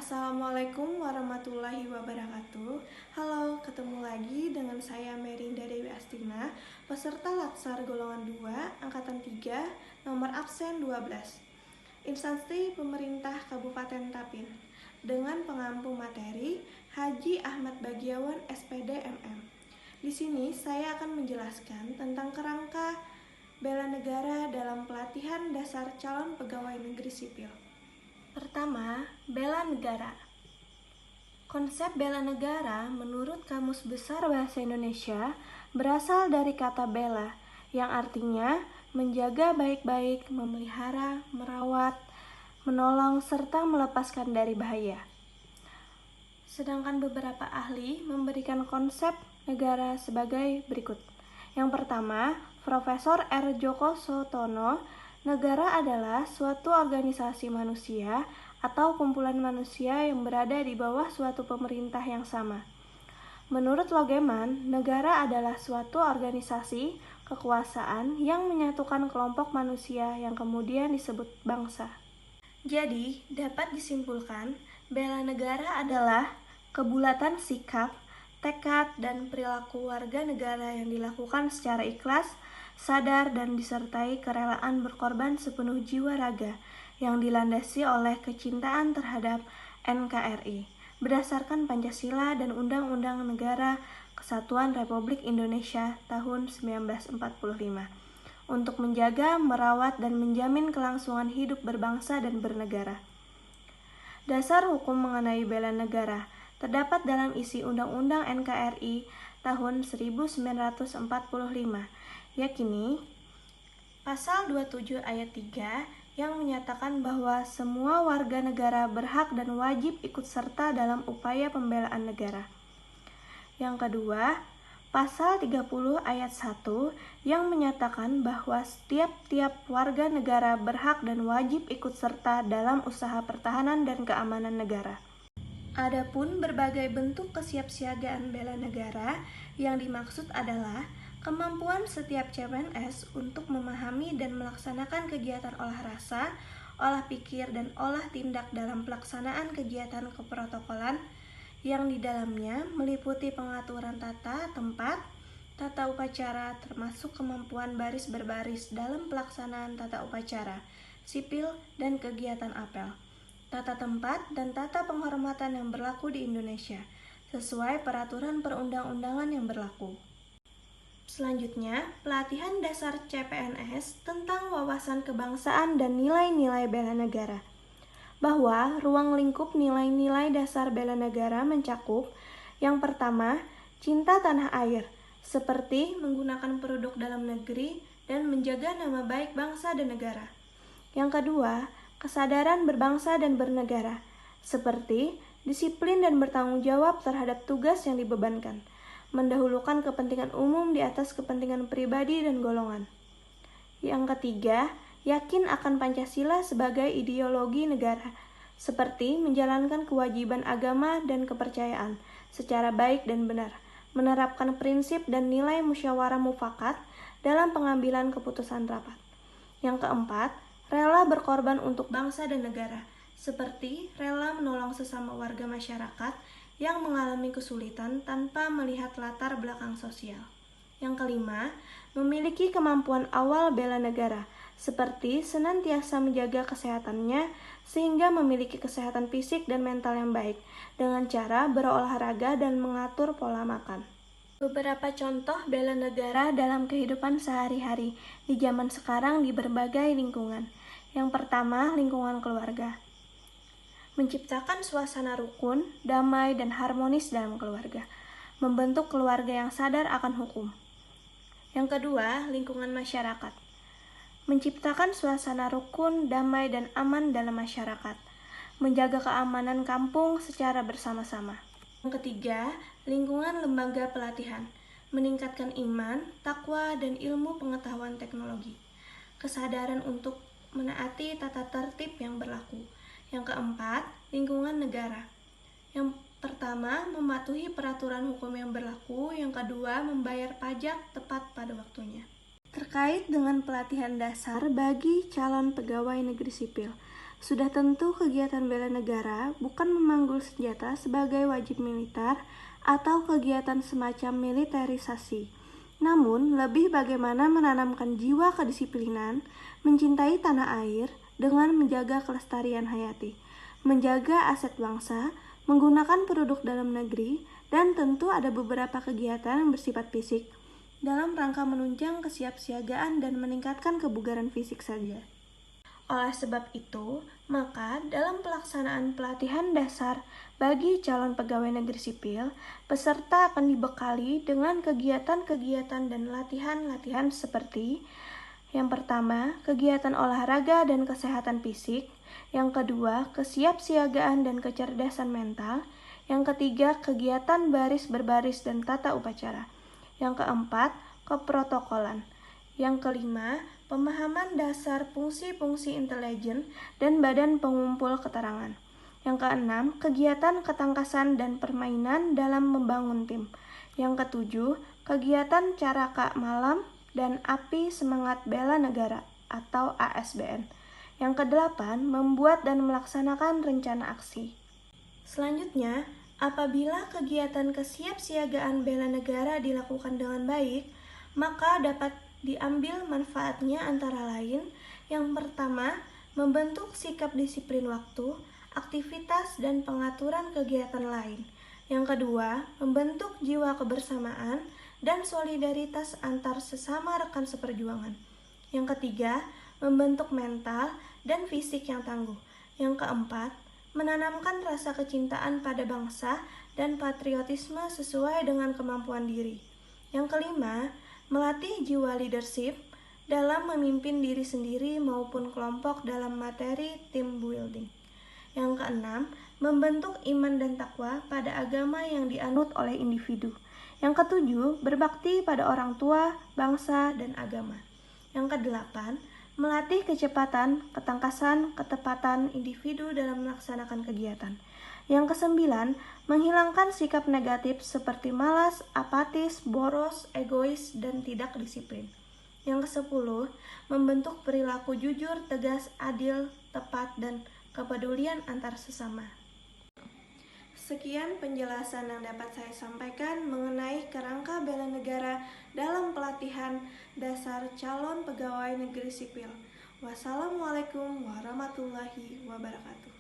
Assalamualaikum warahmatullahi wabarakatuh. Halo, ketemu lagi dengan saya Merinda Dewi Astina, peserta Latsar golongan 2, angkatan 3, nomor absen 12. Instansi Pemerintah Kabupaten Tapin. Dengan pengampu materi Haji Ahmad Bagiawan SPD MM. Di sini saya akan menjelaskan tentang kerangka bela negara dalam pelatihan dasar calon pegawai negeri sipil. Pertama, bela negara. Konsep bela negara menurut Kamus Besar Bahasa Indonesia berasal dari kata bela, yang artinya menjaga baik-baik, memelihara, merawat, menolong, serta melepaskan dari bahaya. Sedangkan beberapa ahli memberikan konsep negara sebagai berikut. Yang pertama, Profesor R. Djoko Soetono, negara adalah suatu organisasi manusia atau kumpulan manusia yang berada di bawah suatu pemerintah yang sama. Menurut Logeman, negara adalah suatu organisasi kekuasaan yang menyatukan kelompok manusia yang kemudian disebut bangsa. Jadi, dapat disimpulkan, bela negara adalah kebulatan sikap, tekad, dan perilaku warga negara yang dilakukan secara ikhlas, sadar, dan disertai kerelaan berkorban sepenuh jiwa raga yang dilandasi oleh kecintaan terhadap NKRI berdasarkan Pancasila dan Undang-Undang Negara Kesatuan Republik Indonesia tahun 1945 untuk menjaga, merawat, dan menjamin kelangsungan hidup berbangsa dan bernegara. Dasar hukum mengenai bela negara terdapat dalam isi Undang-Undang NKRI tahun 1945, yakni Pasal 27 ayat 3 yang menyatakan bahwa semua warga negara berhak dan wajib ikut serta dalam upaya pembelaan negara. Yang kedua, Pasal 30 ayat 1 yang menyatakan bahwa setiap warga negara berhak dan wajib ikut serta dalam usaha pertahanan dan keamanan negara. Adapun berbagai bentuk kesiapsiagaan bela negara yang dimaksud adalah kemampuan setiap CPNS untuk memahami dan melaksanakan kegiatan olah rasa, olah pikir, dan olah tindak dalam pelaksanaan kegiatan keprotokolan yang di dalamnya meliputi pengaturan tata tempat, tata upacara, termasuk kemampuan baris berbaris dalam pelaksanaan tata upacara, sipil, dan kegiatan apel, tata tempat, dan tata penghormatan yang berlaku di Indonesia, sesuai peraturan perundang-undangan yang berlaku. Selanjutnya, pelatihan dasar CPNS tentang wawasan kebangsaan dan nilai-nilai bela negara. Bahwa ruang lingkup nilai-nilai dasar bela negara mencakup yang pertama, cinta tanah air, seperti menggunakan produk dalam negeri dan menjaga nama baik bangsa dan negara. Yang kedua, kesadaran berbangsa dan bernegara, seperti disiplin dan bertanggung jawab terhadap tugas yang dibebankan, mendahulukan kepentingan umum di atas kepentingan pribadi dan golongan. Yang ketiga, yakin akan Pancasila sebagai ideologi negara, seperti menjalankan kewajiban agama dan kepercayaan secara baik dan benar, menerapkan prinsip dan nilai musyawarah mufakat dalam pengambilan keputusan rapat. Yang keempat, rela berkorban untuk bangsa dan negara, seperti rela menolong sesama warga masyarakat yang mengalami kesulitan tanpa melihat latar belakang sosial. Yang kelima, memiliki kemampuan awal bela negara, seperti senantiasa menjaga kesehatannya sehingga memiliki kesehatan fisik dan mental yang baik dengan cara berolahraga dan mengatur pola makan. Beberapa contoh bela negara dalam kehidupan sehari-hari di zaman sekarang di berbagai lingkungan. Yang pertama, lingkungan keluarga. Menciptakan suasana rukun, damai, dan harmonis dalam keluarga. Membentuk keluarga yang sadar akan hukum. Yang kedua, lingkungan masyarakat. Menciptakan suasana rukun, damai, dan aman dalam masyarakat. Menjaga keamanan kampung secara bersama-sama. Yang ketiga, lingkungan lembaga pelatihan. Meningkatkan iman, takwa, dan ilmu pengetahuan teknologi. Kesadaran untuk menaati tata tertib yang berlaku. Yang keempat, lingkungan negara. Yang pertama, mematuhi peraturan hukum yang berlaku. Yang kedua, membayar pajak tepat pada waktunya. Terkait dengan pelatihan dasar bagi calon pegawai negeri sipil, Sudah tentu kegiatan bela negara bukan memanggul senjata sebagai wajib militer atau kegiatan semacam militerisasi. Namun, lebih bagaimana menanamkan jiwa kedisiplinan, mencintai tanah air dengan menjaga kelestarian hayati, menjaga aset bangsa, menggunakan produk dalam negeri, dan tentu ada beberapa kegiatan yang bersifat fisik dalam rangka menunjang kesiapsiagaan dan meningkatkan kebugaran fisik saja. Oleh sebab itu, maka dalam pelaksanaan pelatihan dasar bagi calon pegawai negeri sipil, peserta akan dibekali dengan kegiatan-kegiatan dan latihan-latihan seperti: yang pertama, kegiatan olahraga dan kesehatan fisik; yang kedua, kesiapsiagaan dan kecerdasan mental; yang ketiga, kegiatan baris berbaris dan tata upacara; yang keempat, keprotokolan; yang kelima, pemahaman dasar fungsi-fungsi intelijen dan badan pengumpul keterangan; yang keenam, kegiatan ketangkasan dan permainan dalam membangun tim; yang ketujuh, kegiatan caraka malam dan api semangat bela negara atau ASBN; yang kedelapan, membuat dan melaksanakan rencana aksi. Selanjutnya, apabila kegiatan kesiapsiagaan bela negara dilakukan dengan baik, maka dapat diambil manfaatnya antara lain: yang pertama, membentuk sikap disiplin waktu, aktivitas, dan pengaturan kegiatan lain; yang kedua, membentuk jiwa kebersamaan dan solidaritas antar sesama rekan seperjuangan; yang ketiga, membentuk mental dan fisik yang tangguh; yang keempat, menanamkan rasa kecintaan pada bangsa dan patriotisme sesuai dengan kemampuan diri; yang kelima, melatih jiwa leadership dalam memimpin diri sendiri maupun kelompok dalam materi team building; yang keenam, membentuk iman dan takwa pada agama yang dianut oleh individu; yang ketujuh, berbakti pada orang tua, bangsa, dan agama; yang kedelapan, melatih kecepatan, ketangkasan, ketepatan individu dalam melaksanakan kegiatan; yang kesembilan, menghilangkan sikap negatif seperti malas, apatis, boros, egois, dan tidak disiplin; yang kesepuluh, membentuk perilaku jujur, tegas, adil, tepat, dan kepedulian antar sesama. Sekian penjelasan yang dapat saya sampaikan mengenai kerangka bela negara dalam pelatihan dasar calon pegawai negeri sipil. Wassalamualaikum warahmatullahi wabarakatuh.